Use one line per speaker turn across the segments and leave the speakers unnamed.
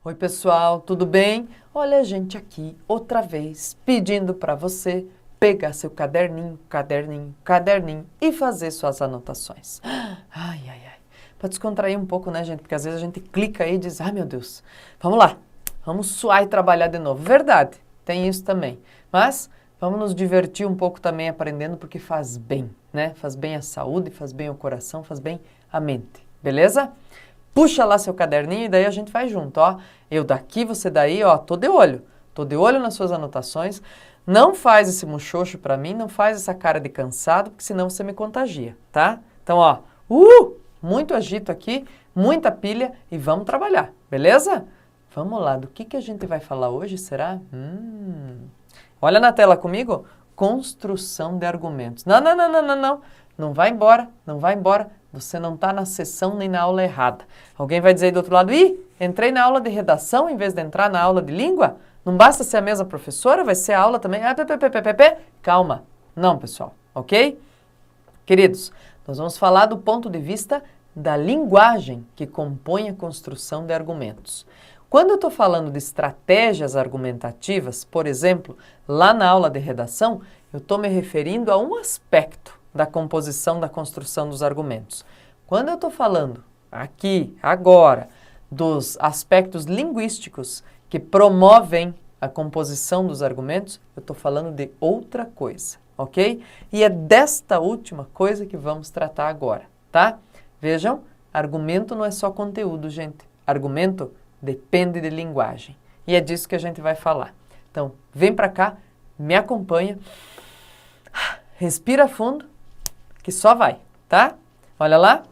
Oi, pessoal, tudo bem? Olha a gente aqui outra vez pedindo para você pegar seu caderninho e fazer suas anotações. Ai, ai, ai. Para descontrair um pouco, né, gente? Porque às vezes a gente clica aí e diz, ai, meu Deus, vamos lá, vamos suar e trabalhar de novo. Verdade, tem isso também. Mas vamos nos divertir um pouco também aprendendo porque faz bem, né? Faz bem à saúde, faz bem ao coração, faz bem à mente. Beleza? Puxa lá seu caderninho e daí a gente vai junto, ó. Eu daqui, você daí, ó, tô de olho nas suas anotações. Não faz esse muxoxo pra mim, não faz essa cara de cansado, porque senão você me contagia, tá? Então, ó, muito agito aqui, muita pilha e vamos trabalhar, beleza? Vamos lá, do que a gente vai falar hoje, será? Olha na tela comigo, construção de argumentos. Não, não, não, não, não, não. Não vai embora, não vai embora. Você não está na sessão nem na aula errada. Alguém vai dizer aí do outro lado, entrei na aula de redação em vez de entrar na aula de língua? Não basta ser a mesma professora, vai ser a aula também. Calma. Não, pessoal, ok? Queridos, nós vamos falar do ponto de vista da linguagem que compõe a construção de argumentos. Quando eu estou falando de estratégias argumentativas, por exemplo, lá na aula de redação, eu estou me referindo a um aspecto da composição, da construção dos argumentos. Quando eu estou falando aqui, agora, dos aspectos linguísticos que promovem a composição dos argumentos, eu estou falando de outra coisa, ok? E é desta última coisa que vamos tratar agora, tá? Vejam, argumento não é só conteúdo, gente. Argumento depende de linguagem. E é disso que a gente vai falar. Então, vem para cá, me acompanha, respira fundo, que só vai, tá? Olha lá.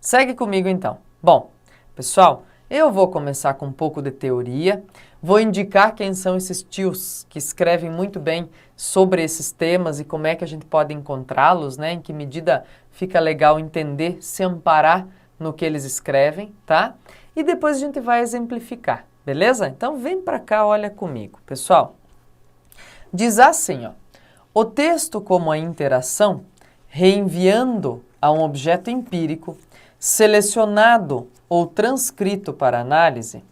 Segue comigo então. Bom, pessoal, eu vou começar com um pouco de teoria, vou indicar quem são esses tios que escrevem muito bem sobre esses temas e como é que a gente pode encontrá-los, né? Em que medida fica legal entender, se amparar no que eles escrevem, tá? E depois a gente vai exemplificar, beleza? Então vem para cá, olha comigo. Pessoal, diz assim, ó. O texto como a interação, reenviando a um objeto empírico, selecionado ou transcrito para análise,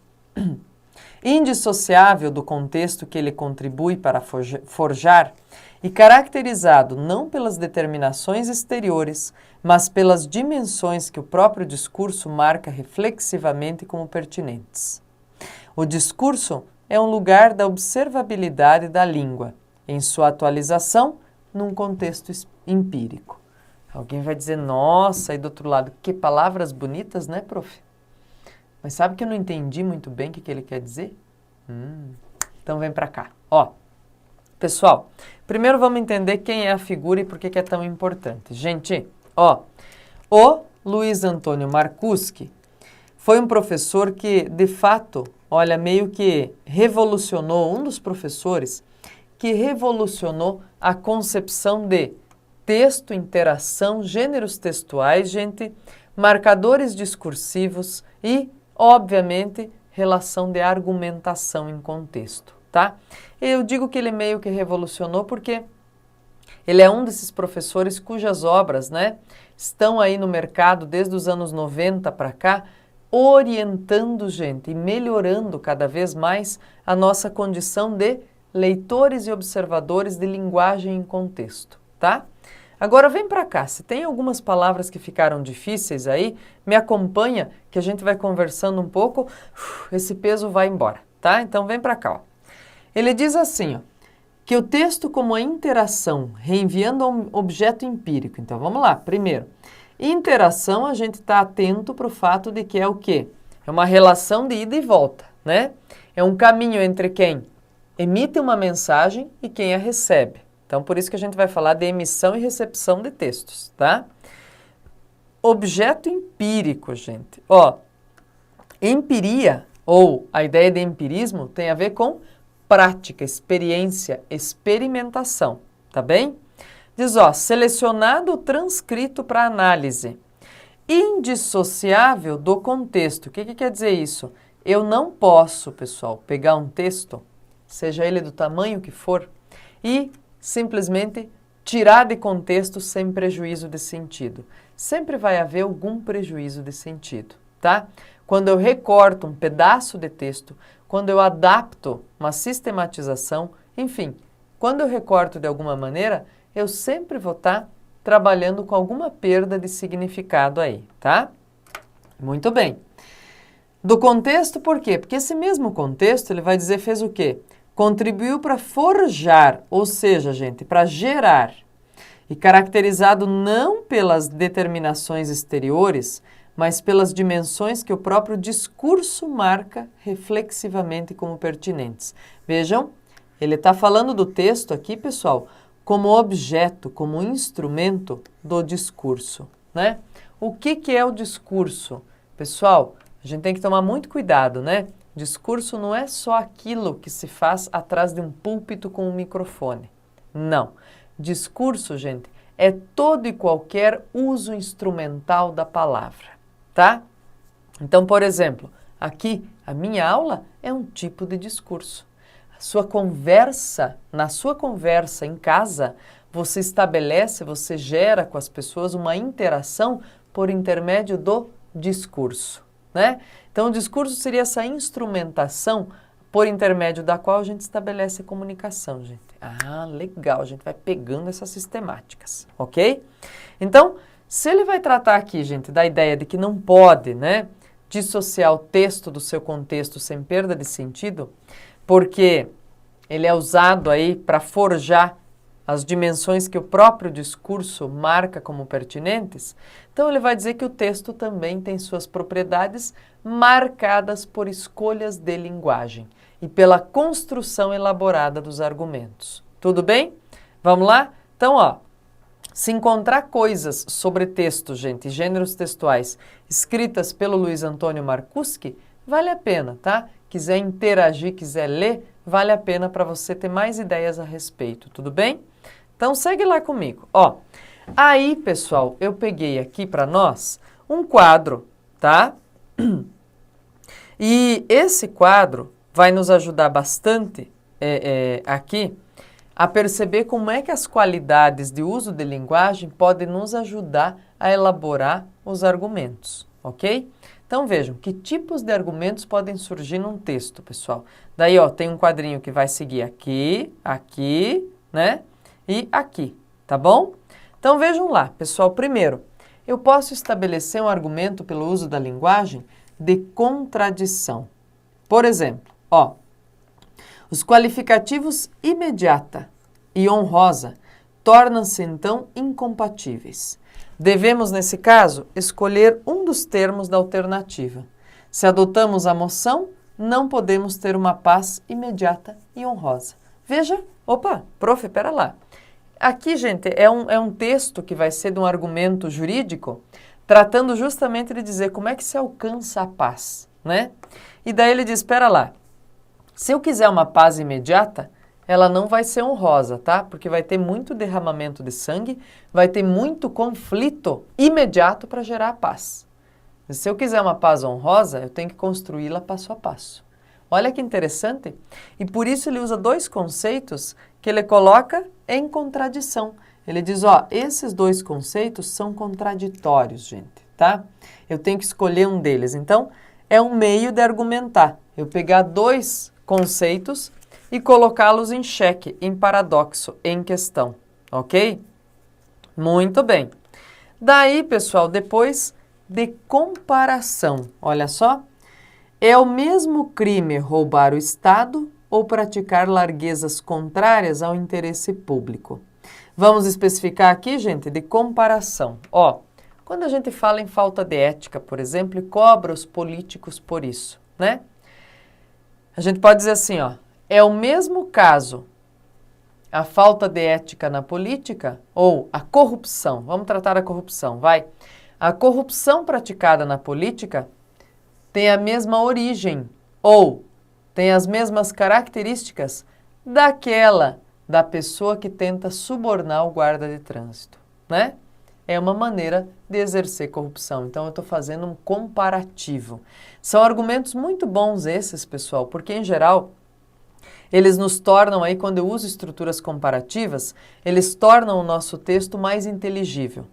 indissociável do contexto que ele contribui para forjar e caracterizado não pelas determinações exteriores, mas pelas dimensões que o próprio discurso marca reflexivamente como pertinentes. O discurso é um lugar da observabilidade da língua, em sua atualização num contexto empírico. Alguém vai dizer, nossa, aí do outro lado, que palavras bonitas, né, prof? Mas sabe que eu não entendi muito bem o que ele quer dizer? Então vem para cá. Ó, pessoal, primeiro vamos entender quem é a figura e por que é tão importante. Gente, ó, o Luiz Antônio Marcuschi foi um professor que, de fato, olha, meio que revolucionou, um dos professores que revolucionou a concepção de texto, interação, gêneros textuais, gente, marcadores discursivos e, obviamente, relação de argumentação em contexto, tá? Eu digo que ele meio que revolucionou porque ele é um desses professores cujas obras, né, estão aí no mercado desde os anos 90 para cá, orientando, gente, e melhorando cada vez mais a nossa condição de leitores e observadores de linguagem em contexto, tá? Agora vem para cá, se tem algumas palavras que ficaram difíceis aí, me acompanha que a gente vai conversando um pouco, esse peso vai embora, tá? Então vem para cá, ó. Ele diz assim, ó, que o texto como a interação, reenviando a um objeto empírico. Então vamos lá, primeiro, interação a gente está atento para o fato de que é o quê? É uma relação de ida e volta, né? É um caminho entre quem emite uma mensagem e quem a recebe. Então, por isso que a gente vai falar de emissão e recepção de textos, tá? Objeto empírico, gente. Ó, empiria, ou a ideia de empirismo, tem a ver com prática, experiência, experimentação, tá bem? Diz, ó, selecionado ou transcrito para análise. Indissociável do contexto. O que quer dizer isso? Eu não posso, pessoal, pegar um texto, seja ele do tamanho que for, e simplesmente tirar de contexto sem prejuízo de sentido. Sempre vai haver algum prejuízo de sentido, tá? quando eu recorto um pedaço de texto, quando eu adapto uma sistematização, enfim, quando eu recorto de alguma maneira, eu sempre vou estar trabalhando com alguma perda de significado aí, tá? Muito bem. Do contexto, por quê? Porque esse mesmo contexto, ele vai dizer fez o quê? Contribuiu para forjar, ou seja, gente, para gerar. E caracterizado não pelas determinações exteriores, mas pelas dimensões que o próprio discurso marca reflexivamente como pertinentes. Vejam, ele está falando do texto aqui, pessoal, como objeto, como instrumento do discurso, né? O que é o discurso? Pessoal, a gente tem que tomar muito cuidado, né? Discurso não é só aquilo que se faz atrás de um púlpito com um microfone. Não. Discurso, gente, é todo e qualquer uso instrumental da palavra, tá? Então, por exemplo, aqui a minha aula é um tipo de discurso. A sua conversa, na sua conversa em casa, você estabelece, você gera com as pessoas uma interação por intermédio do discurso, né? Então, o discurso seria essa instrumentação por intermédio da qual a gente estabelece a comunicação, gente. Ah, legal, a gente vai pegando essas sistemáticas, ok? Então, se ele vai tratar aqui, gente, da ideia de que não pode, né, dissociar o texto do seu contexto sem perda de sentido, porque ele é usado aí para forjar as dimensões que o próprio discurso marca como pertinentes, então ele vai dizer que o texto também tem suas propriedades marcadas por escolhas de linguagem e pela construção elaborada dos argumentos. Tudo bem? Vamos lá? Então, ó, se encontrar coisas sobre texto, gente, gêneros textuais, escritas pelo Luiz Antônio Marcuschi, vale a pena, tá? Quiser interagir, quiser ler, vale a pena para você ter mais ideias a respeito, tudo bem? Então, segue lá comigo. Ó, aí, pessoal, eu peguei aqui para nós um quadro, tá? E esse quadro vai nos ajudar bastante aqui a perceber como é que as qualidades de uso de linguagem podem nos ajudar a elaborar os argumentos, ok? Então, vejam, que tipos de argumentos podem surgir num texto, pessoal? Daí, ó, tem um quadrinho que vai seguir aqui, aqui, né? E aqui, tá bom? Então, vejam lá, pessoal. Primeiro, eu posso estabelecer um argumento pelo uso da linguagem de contradição. Por exemplo, ó, os qualificativos imediata e honrosa tornam-se, então, incompatíveis. Devemos, nesse caso, escolher um dos termos da alternativa. Se adotamos a moção, não podemos ter uma paz imediata e honrosa. Veja, opa, prof, pera lá. Aqui, gente, é um texto que vai ser de um argumento jurídico, tratando justamente de dizer como é que se alcança a paz, né? E daí ele diz, espera lá, se eu quiser uma paz imediata, ela não vai ser honrosa, tá? Porque vai ter muito derramamento de sangue, vai ter muito conflito imediato para gerar a paz. E se eu quiser uma paz honrosa, eu tenho que construí-la passo a passo. Olha que interessante. E por isso ele usa dois conceitos que ele coloca em contradição. Ele diz, ó, esses dois conceitos são contraditórios, gente, tá? Eu tenho que escolher um deles. Então, é um meio de argumentar. Eu pegar dois conceitos e colocá-los em xeque, em paradoxo, em questão, ok? Muito bem. Daí, pessoal, depois de comparação, olha só. É o mesmo crime roubar o Estado ou praticar larguezas contrárias ao interesse público? Vamos especificar aqui, gente, de comparação. Ó, quando a gente fala em falta de ética, por exemplo, e cobra os políticos por isso, né? A gente pode dizer assim, ó, é o mesmo caso a falta de ética na política ou a corrupção. Vamos tratar a corrupção, vai. A corrupção praticada na política tem a mesma origem ou tem as mesmas características daquela da pessoa que tenta subornar o guarda de trânsito, né? É uma maneira de exercer corrupção. Então, eu estou fazendo um comparativo. São argumentos muito bons esses, pessoal, porque, em geral, eles nos tornam aí, quando eu uso estruturas comparativas, eles tornam o nosso texto mais inteligível.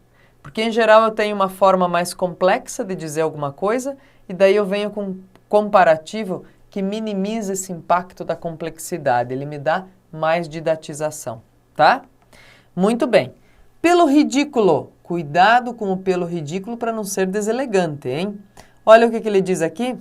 Porque, em geral, eu tenho uma forma mais complexa de dizer alguma coisa e daí eu venho com um comparativo que minimiza esse impacto da complexidade, ele me dá mais didatização, tá? Muito bem. Pelo ridículo, cuidado com o pelo ridículo para não ser deselegante, hein? Olha o que ele diz aqui.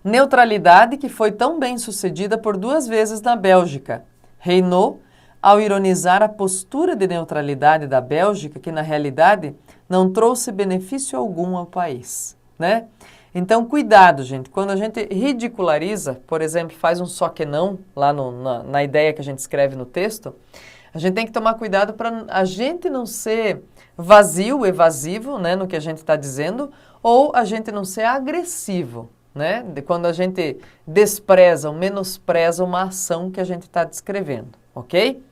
Neutralidade que foi tão bem sucedida por 2 vezes na Bélgica. Reinou ao ironizar a postura de neutralidade da Bélgica, que na realidade não trouxe benefício algum ao país, né? Então, cuidado, gente. Quando a gente ridiculariza, por exemplo, faz um só que não, lá na ideia que a gente escreve no texto, a gente tem que tomar cuidado para a gente não ser vazio, evasivo, né, no que a gente está dizendo, ou a gente não ser agressivo, né? Quando a gente despreza ou menospreza uma ação que a gente está descrevendo, ok?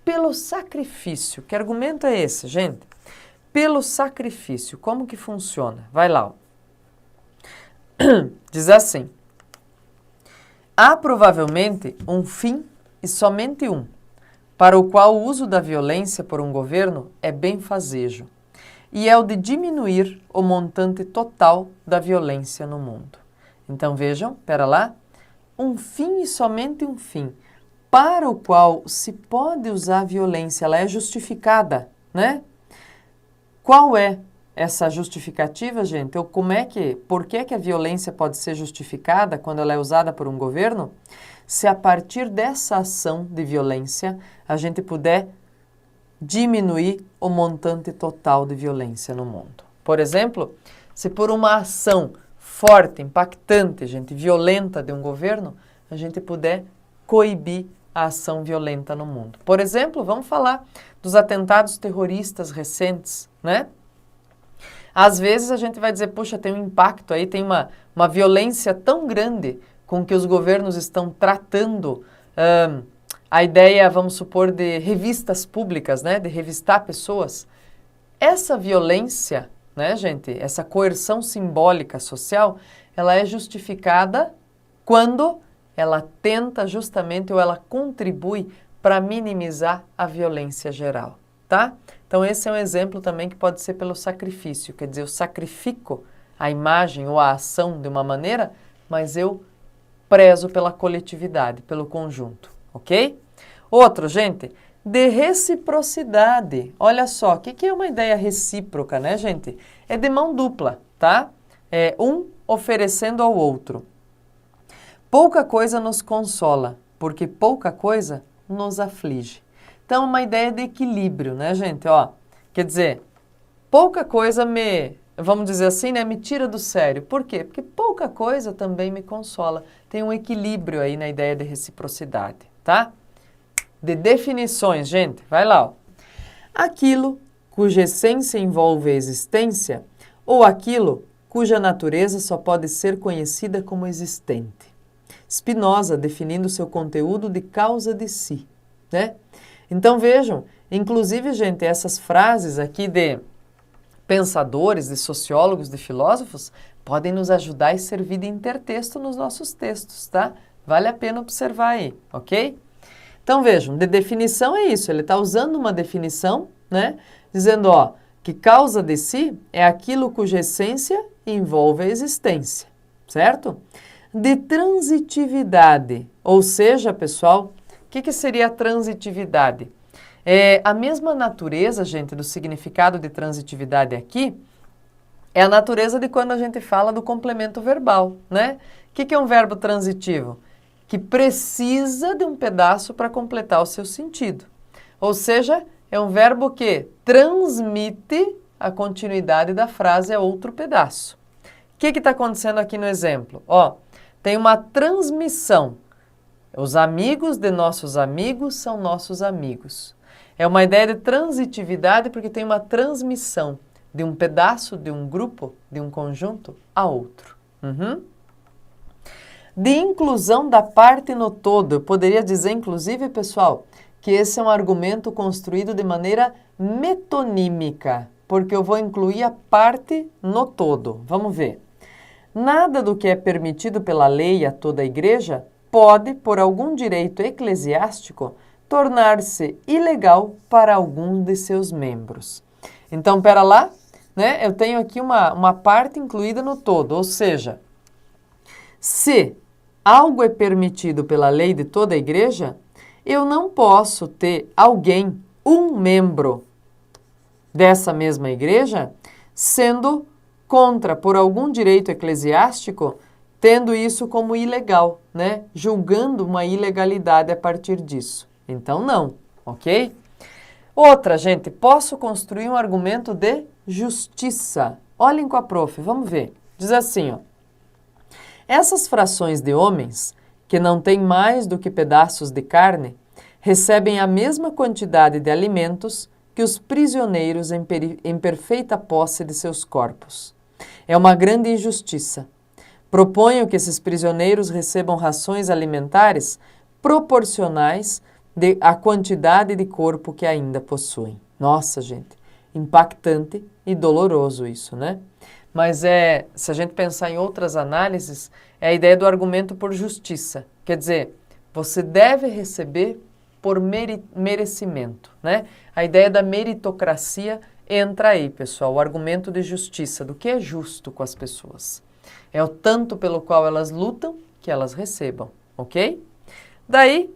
Pelo sacrifício. Que argumento é esse, gente? Pelo sacrifício. Como que funciona? Vai lá, ó. Diz assim: há provavelmente um fim e somente um, para o qual o uso da violência por um governo é benfazejo, e é o de diminuir o montante total da violência no mundo. Então vejam, pera lá, um fim e somente um fim, para o qual se pode usar a violência, ela é justificada, né? Qual é essa justificativa, gente? Ou por que a violência pode ser justificada quando ela é usada por um governo? Se a partir dessa ação de violência a gente puder diminuir o montante total de violência no mundo. Por exemplo, se por uma ação forte, impactante, gente, violenta de um governo, a gente puder coibir a ação violenta no mundo. Por exemplo, vamos falar dos atentados terroristas recentes, né? Às vezes a gente vai dizer, puxa, tem um impacto aí, tem uma violência tão grande com que os governos estão tratando a ideia, vamos supor, de revistas públicas, né, de revistar pessoas. Essa violência, né, gente, essa coerção simbólica social, ela é justificada quando ela tenta justamente ou ela contribui para minimizar a violência geral, tá? Então esse é um exemplo também que pode ser pelo sacrifício, quer dizer, eu sacrifico a imagem ou a ação de uma maneira, mas eu prezo pela coletividade, pelo conjunto, ok? Outro, gente, de reciprocidade. Olha só, o que é uma ideia recíproca, né, gente? É de mão dupla, tá? É um oferecendo ao outro. Pouca coisa nos consola, porque pouca coisa nos aflige. Então, uma ideia de equilíbrio, né, gente? Ó, quer dizer, pouca coisa vamos dizer assim, né, me tira do sério. Por quê? Porque pouca coisa também me consola. Tem um equilíbrio aí na ideia de reciprocidade, tá? De definições, gente, vai lá, ó. Aquilo cuja essência envolve a existência ou aquilo cuja natureza só pode ser conhecida como existente. Spinoza definindo seu conteúdo de causa de si, né? Então vejam, inclusive, gente, essas frases aqui de pensadores, de sociólogos, de filósofos, podem nos ajudar e servir de intertexto nos nossos textos, tá? Vale a pena observar aí, ok? Então vejam, de definição é isso, ele está usando uma definição, né? Dizendo, ó, que causa de si é aquilo cuja essência envolve a existência, certo? De transitividade, ou seja, pessoal, o que seria a transitividade? A mesma natureza, gente, do significado de transitividade aqui, é a natureza de quando a gente fala do complemento verbal, né? O que é um verbo transitivo? Que precisa de um pedaço para completar o seu sentido. Ou seja, é um verbo que transmite a continuidade da frase a outro pedaço. O que está acontecendo aqui no exemplo? Ó, tem uma transmissão. Os amigos de nossos amigos são nossos amigos. É uma ideia de transitividade porque tem uma transmissão de um pedaço, de um grupo, de um conjunto a outro. De inclusão da parte no todo. Eu poderia dizer, inclusive, pessoal, que esse é um argumento construído de maneira metonímica, porque eu vou incluir a parte no todo. Vamos ver. Nada do que é permitido pela lei a toda a igreja pode, por algum direito eclesiástico, tornar-se ilegal para algum de seus membros. Então, pera lá, né? Eu tenho aqui uma parte incluída no todo, ou seja, se algo é permitido pela lei de toda a igreja, eu não posso ter alguém, um membro dessa mesma igreja, sendo contra por algum direito eclesiástico, tendo isso como ilegal, né? Julgando uma ilegalidade a partir disso. Então, não, ok? Outra, gente, posso construir um argumento de justiça. Olhem com a prof, vamos ver. Diz assim, ó. Essas frações de homens, que não têm mais do que pedaços de carne, recebem a mesma quantidade de alimentos que os prisioneiros em perfeita posse de seus corpos. É uma grande injustiça. Proponho que esses prisioneiros recebam rações alimentares proporcionais à quantidade de corpo que ainda possuem. Nossa, gente, impactante e doloroso isso, né? Mas se a gente pensar em outras análises, é a ideia do argumento por justiça. Quer dizer, você deve receber por merecimento, né? A ideia da meritocracia entra aí, pessoal, o argumento de justiça, do que é justo com as pessoas. É o tanto pelo qual elas lutam que elas recebam, ok? Daí,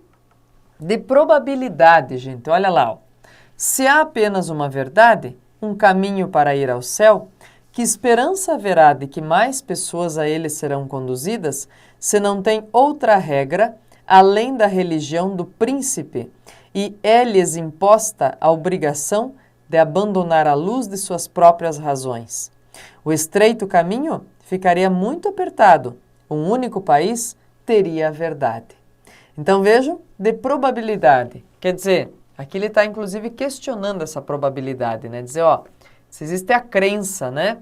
de probabilidade, gente, olha lá, ó. Se há apenas uma verdade, um caminho para ir ao céu, que esperança haverá de que mais pessoas a ele serão conduzidas, se não tem outra regra além da religião do príncipe, e é-lhes imposta a obrigação de abandonar a luz de suas próprias razões. O estreito caminho ficaria muito apertado. Um único país teria a verdade. Então vejam, de probabilidade. Quer dizer, aqui ele está inclusive questionando essa probabilidade, né? Dizer, ó, se existe a crença, né,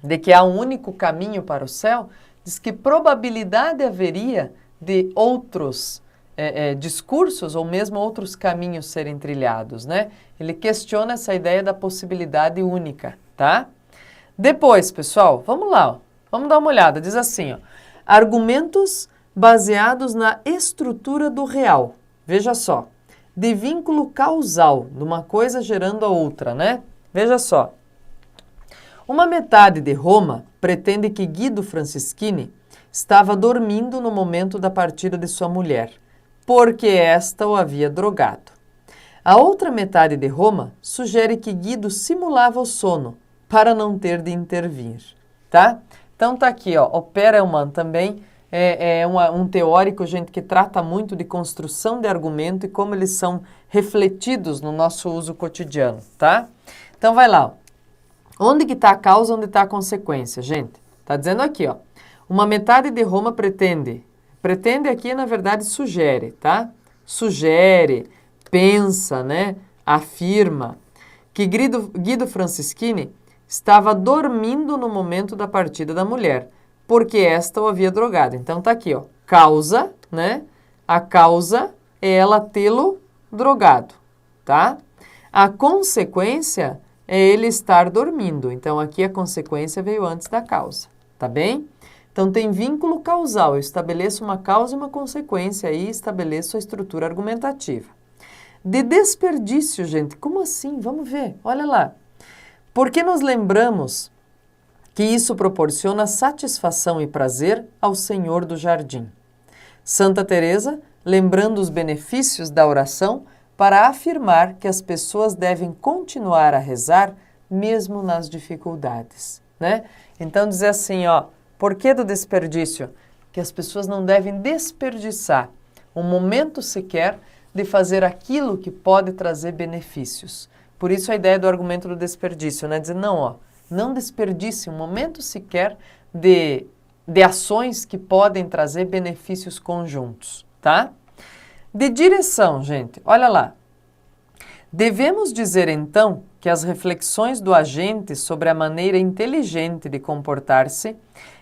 de que há um único caminho para o céu, diz que probabilidade haveria de outros discursos ou mesmo outros caminhos serem trilhados, né? Ele questiona essa ideia da possibilidade única, tá? Depois, pessoal, vamos lá, ó, vamos dar uma olhada. Diz assim, ó, argumentos baseados na estrutura do real. Veja só, de vínculo causal, de uma coisa gerando a outra, né? Veja só. Uma metade de Roma pretende que Guido Franceschini estava dormindo no momento da partida de sua mulher, porque esta o havia drogado. A outra metade de Roma sugere que Guido simulava o sono para não ter de intervir, tá? Então tá aqui, ó, o Perelman também um teórico, gente, que trata muito de construção de argumento e como eles são refletidos no nosso uso cotidiano, tá? Então vai lá, ó. Onde que está a causa, onde está a consequência, gente? Tá dizendo aqui, ó, uma metade de Roma pretende aqui, na verdade, sugere, tá? Sugere, pensa, né? Afirma que Guido Franceschini estava dormindo no momento da partida da mulher, porque esta o havia drogado. Então tá aqui, ó, causa, né? A causa é ela tê-lo drogado, tá? A consequência é ele estar dormindo. Então aqui a consequência veio antes da causa, tá bem? Então tem vínculo causal, eu estabeleço uma causa e uma consequência aí, estabeleço a estrutura argumentativa. De desperdício, gente, como assim? Vamos ver, olha lá. Porque nos lembramos que isso proporciona satisfação e prazer ao Senhor do jardim. Santa Teresa, lembrando os benefícios da oração, para afirmar que as pessoas devem continuar a rezar mesmo nas dificuldades, né? Então dizer assim, ó, por que do desperdício? Que as pessoas não devem desperdiçar um momento sequer de fazer aquilo que pode trazer benefícios. Por isso a ideia do argumento do desperdício, né? Dizer, não, ó, não desperdice um momento sequer de ações que podem trazer benefícios conjuntos, tá? De direção, gente, olha lá. Devemos dizer então que as reflexões do agente sobre a maneira inteligente de comportar-se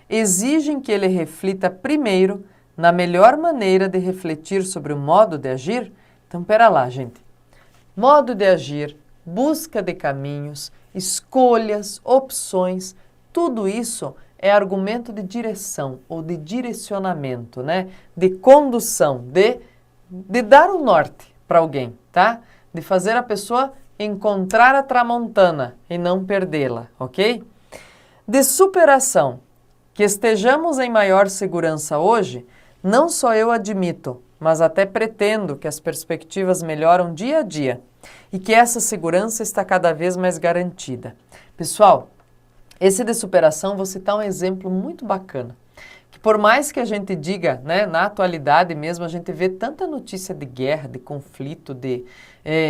exigem que ele reflita primeiro na melhor maneira de refletir sobre o modo de agir? Então, pera lá, gente. Modo de agir, busca de caminhos, escolhas, opções, tudo isso é argumento de direção ou de direcionamento, né? De condução, de dar o norte para alguém, tá? De fazer a pessoa encontrar a tramontana e não perdê-la, ok? De superação, que estejamos em maior segurança hoje, não só eu admito, mas até pretendo que as perspectivas melhoram dia a dia e que essa segurança está cada vez mais garantida. Pessoal, esse de superação, vou citar um exemplo muito bacana. Que por mais que a gente diga, né, na atualidade mesmo, a gente vê tanta notícia de guerra, de conflito,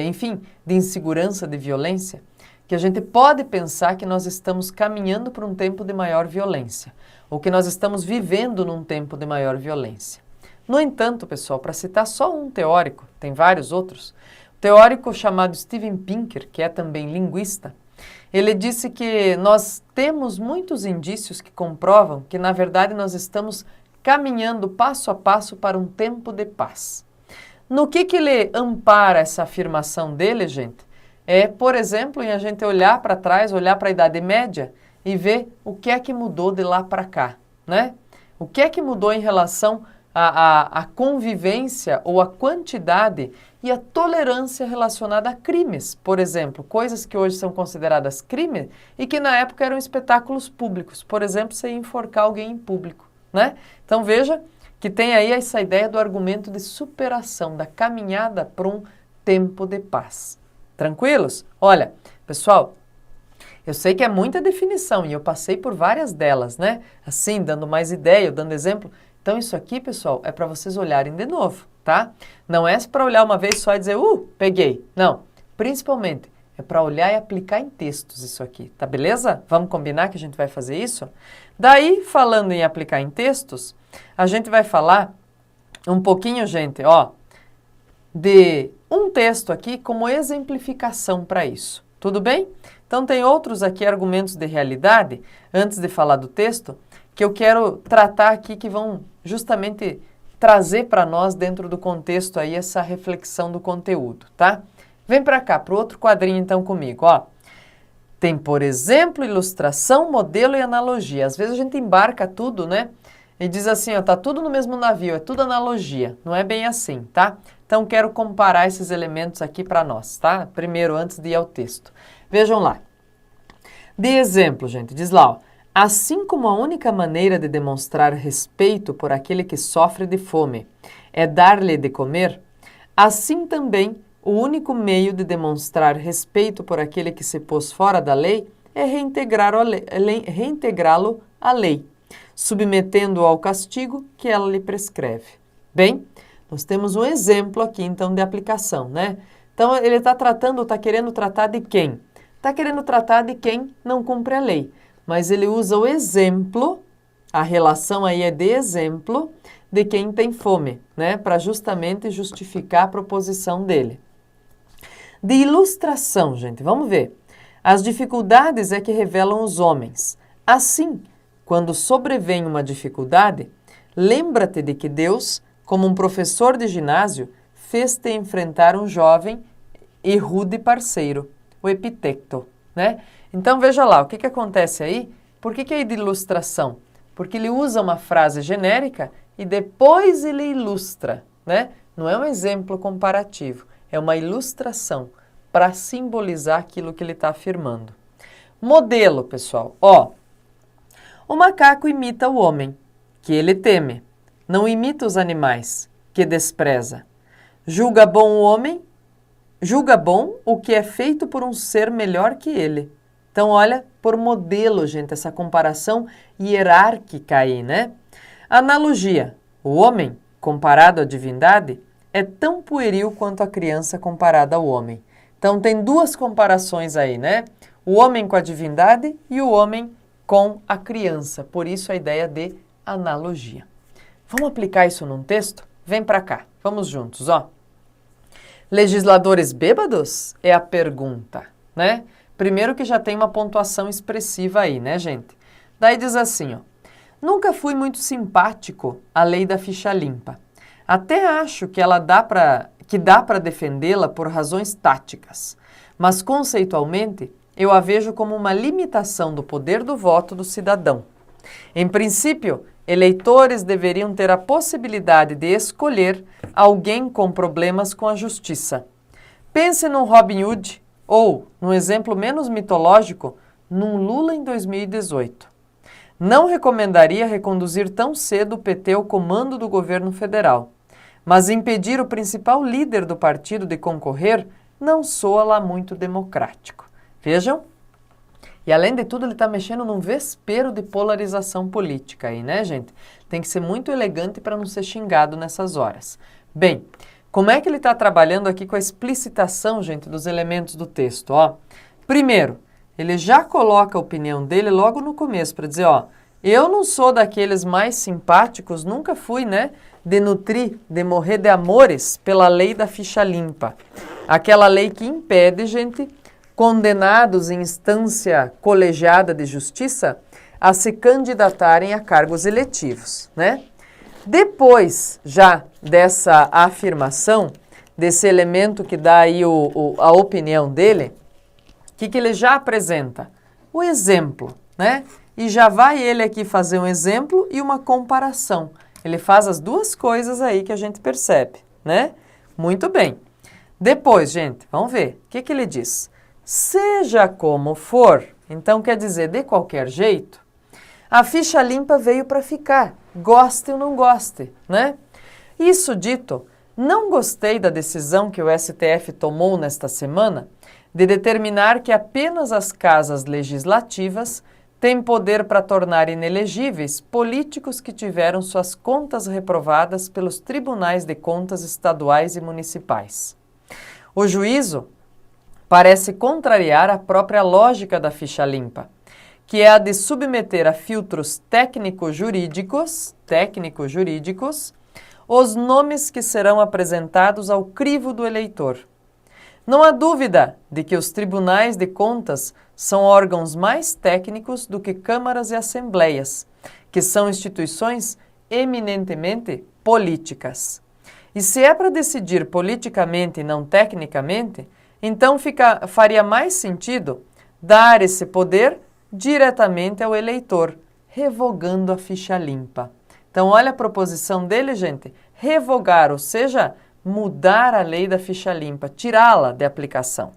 enfim, de insegurança, de violência, que a gente pode pensar que nós estamos caminhando para um tempo de maior violência, ou que nós estamos vivendo num tempo de maior violência. No entanto, pessoal, para citar só um teórico, tem vários outros, o teórico chamado Steven Pinker, que é também linguista, ele disse que nós temos muitos indícios que comprovam que, na verdade, nós estamos caminhando passo a passo para um tempo de paz. No que ele ampara essa afirmação dele, gente? É, por exemplo, em a gente olhar para trás, olhar para a Idade Média e ver o que é que mudou de lá para cá, né? O que é que mudou em relação à convivência ou à quantidade e a tolerância relacionada a crimes, por exemplo, coisas que hoje são consideradas crime e que na época eram espetáculos públicos, por exemplo, você enforcar alguém em público, né? Então veja que tem aí essa ideia do argumento de superação, da caminhada para um tempo de paz. Tranquilos? Olha, pessoal, eu sei que é muita definição e eu passei por várias delas, né? Assim, dando mais ideia, dando exemplo. Então isso aqui, pessoal, é para vocês olharem de novo, tá? Não é para olhar uma vez só e dizer, peguei. Não, principalmente é para olhar e aplicar em textos isso aqui, tá beleza? Vamos combinar que a gente vai fazer isso? Daí, falando em aplicar em textos, a gente vai falar um pouquinho, gente, ó, de um texto aqui como exemplificação para isso, tudo bem? Então tem outros aqui argumentos de realidade, antes de falar do texto, que eu quero tratar aqui que vão justamente trazer para nós dentro do contexto aí essa reflexão do conteúdo, tá? Vem para cá, para o outro quadrinho então comigo, ó. Tem, por exemplo, ilustração, modelo e analogia. Às vezes a gente embarca tudo, né? E diz assim, ó, tá tudo no mesmo navio, é tudo analogia. Não é bem assim, tá? Então quero comparar esses elementos aqui para nós, tá? Primeiro, antes de ir ao texto. Vejam lá. De exemplo, gente, diz lá, ó. Assim como a única maneira de demonstrar respeito por aquele que sofre de fome é dar-lhe de comer, assim também o único meio de demonstrar respeito por aquele que se pôs fora da lei é reintegrá-lo à lei, submetendo-o ao castigo que ela lhe prescreve. Bem, nós temos um exemplo aqui, então, de aplicação, né? Então, ele está querendo tratar de quem? Está querendo tratar de quem não cumpre a lei. Mas ele usa o exemplo, a relação aí é de exemplo, de quem tem fome, né? Para justamente justificar a proposição dele. De ilustração, gente, vamos ver. As dificuldades é que revelam os homens. Assim, quando sobrevém uma dificuldade, lembra-te de que Deus, como um professor de ginásio, fez-te enfrentar um jovem e rude parceiro, o Epitecto, né? Então, veja lá, o que acontece aí? Por que é de ilustração? Porque ele usa uma frase genérica e depois ele ilustra, né? Não é um exemplo comparativo, é uma ilustração para simbolizar aquilo que ele está afirmando. Modelo, pessoal, ó. O macaco imita o homem, que ele teme. Não imita os animais, que despreza. Julga bom o que é feito por um ser melhor que ele. Então, olha, por modelo, gente, essa comparação hierárquica aí, né? Analogia. O homem, comparado à divindade, é tão pueril quanto a criança comparada ao homem. Então, tem duas comparações aí, né? O homem com a divindade e o homem com a criança. Por isso, a ideia de analogia. Vamos aplicar isso num texto? Vem para cá. Vamos juntos, ó. Legisladores bêbados? É a pergunta, né? Primeiro que já tem uma pontuação expressiva aí, né, gente? Daí diz assim, ó. Nunca fui muito simpático à lei da ficha limpa. Até acho que dá para defendê-la por razões táticas. Mas, conceitualmente, eu a vejo como uma limitação do poder do voto do cidadão. Em princípio, eleitores deveriam ter a possibilidade de escolher alguém com problemas com a justiça. Pense num Robin Hood Ou, num exemplo menos mitológico, num Lula em 2018. Não recomendaria reconduzir tão cedo o PT ao comando do governo federal, mas impedir o principal líder do partido de concorrer não soa lá muito democrático. Vejam? E além de tudo, ele está mexendo num vespeiro de polarização política aí, né, gente? Tem que ser muito elegante para não ser xingado nessas horas. Bem, como é que ele está trabalhando aqui com a explicitação, gente, dos elementos do texto? Ó, primeiro, ele já coloca a opinião dele logo no começo para dizer, ó, eu não sou daqueles mais simpáticos, nunca fui, né, de nutrir, de morrer de amores pela lei da ficha limpa. Aquela lei que impede, gente, condenados em instância colegiada de justiça a se candidatarem a cargos eletivos, né? Depois já dessa afirmação, desse elemento que dá aí a opinião dele, o que ele já apresenta? O exemplo, né? E já vai ele aqui fazer um exemplo e uma comparação. Ele faz as duas coisas aí que a gente percebe, né? Muito bem. Depois, gente, vamos ver. O que ele diz? Seja como for, então quer dizer, de qualquer jeito, a ficha limpa veio para ficar, goste ou não goste, né? Isso dito, não gostei da decisão que o STF tomou nesta semana de determinar que apenas as casas legislativas têm poder para tornar inelegíveis políticos que tiveram suas contas reprovadas pelos tribunais de contas estaduais e municipais. O juízo parece contrariar a própria lógica da ficha limpa, que é a de submeter a filtros técnico-jurídicos, os nomes que serão apresentados ao crivo do eleitor. Não há dúvida de que os tribunais de contas são órgãos mais técnicos do que câmaras e assembleias, que são instituições eminentemente políticas. E se é para decidir politicamente e não tecnicamente, então faria mais sentido dar esse poder diretamente ao eleitor, revogando a ficha limpa. Então, olha a proposição dele, gente. Revogar, ou seja, mudar a lei da ficha limpa, tirá-la de aplicação.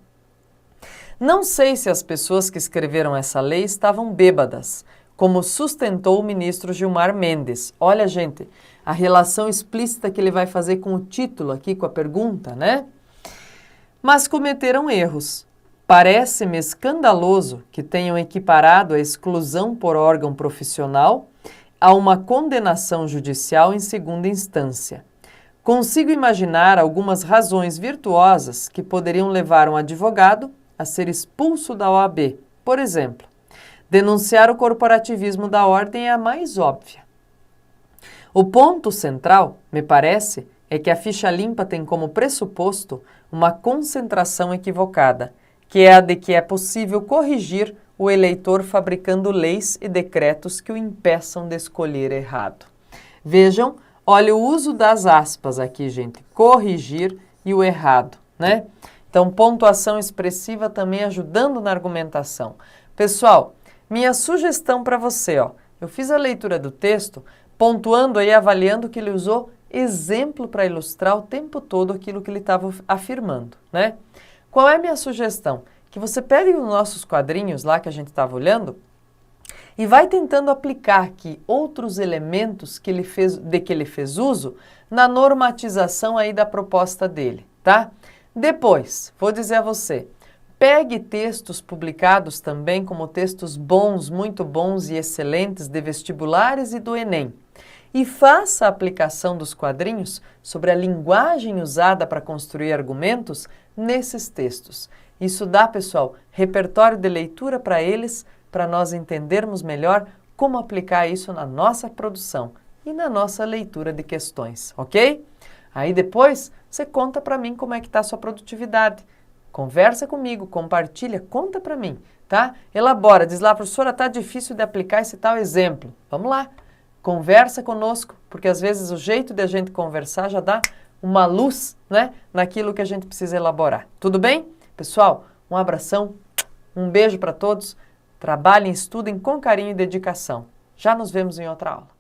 Não sei se as pessoas que escreveram essa lei estavam bêbadas, como sustentou o ministro Gilmar Mendes. Olha, gente, a relação explícita que ele vai fazer com o título aqui, com a pergunta, né? Mas cometeram erros. Parece-me escandaloso que tenham equiparado a exclusão por órgão profissional a uma condenação judicial em segunda instância. Consigo imaginar algumas razões virtuosas que poderiam levar um advogado a ser expulso da OAB. Por exemplo, denunciar o corporativismo da ordem é a mais óbvia. O ponto central, me parece, é que a ficha limpa tem como pressuposto uma concentração equivocada, que é a de que é possível corrigir o eleitor fabricando leis e decretos que o impeçam de escolher errado. Vejam, olha o uso das aspas aqui, gente. Corrigir e o errado, né? Então, pontuação expressiva também ajudando na argumentação. Pessoal, minha sugestão para você, ó. Eu fiz a leitura do texto, pontuando e avaliando que ele usou exemplo para ilustrar o tempo todo aquilo que ele estava afirmando, né? Qual é a minha sugestão? Que você pegue os nossos quadrinhos lá que a gente estava olhando e vai tentando aplicar aqui outros elementos que ele fez uso na normatização aí da proposta dele, tá? Depois, vou dizer a você, pegue textos publicados também como textos bons, muito bons e excelentes de vestibulares e do Enem e faça a aplicação dos quadrinhos sobre a linguagem usada para construir argumentos nesses textos. Isso dá, pessoal, repertório de leitura para eles, para nós entendermos melhor como aplicar isso na nossa produção e na nossa leitura de questões, ok? Aí depois você conta para mim como é que está a sua produtividade. Conversa comigo, compartilha, conta para mim, tá? Elabora, diz lá, professora, tá difícil de aplicar esse tal exemplo. Vamos lá, conversa conosco, porque às vezes o jeito de a gente conversar já dá uma luz, né, naquilo que a gente precisa elaborar. Tudo bem? Pessoal, um abração, um beijo para todos. Trabalhem, estudem com carinho e dedicação. Já nos vemos em outra aula.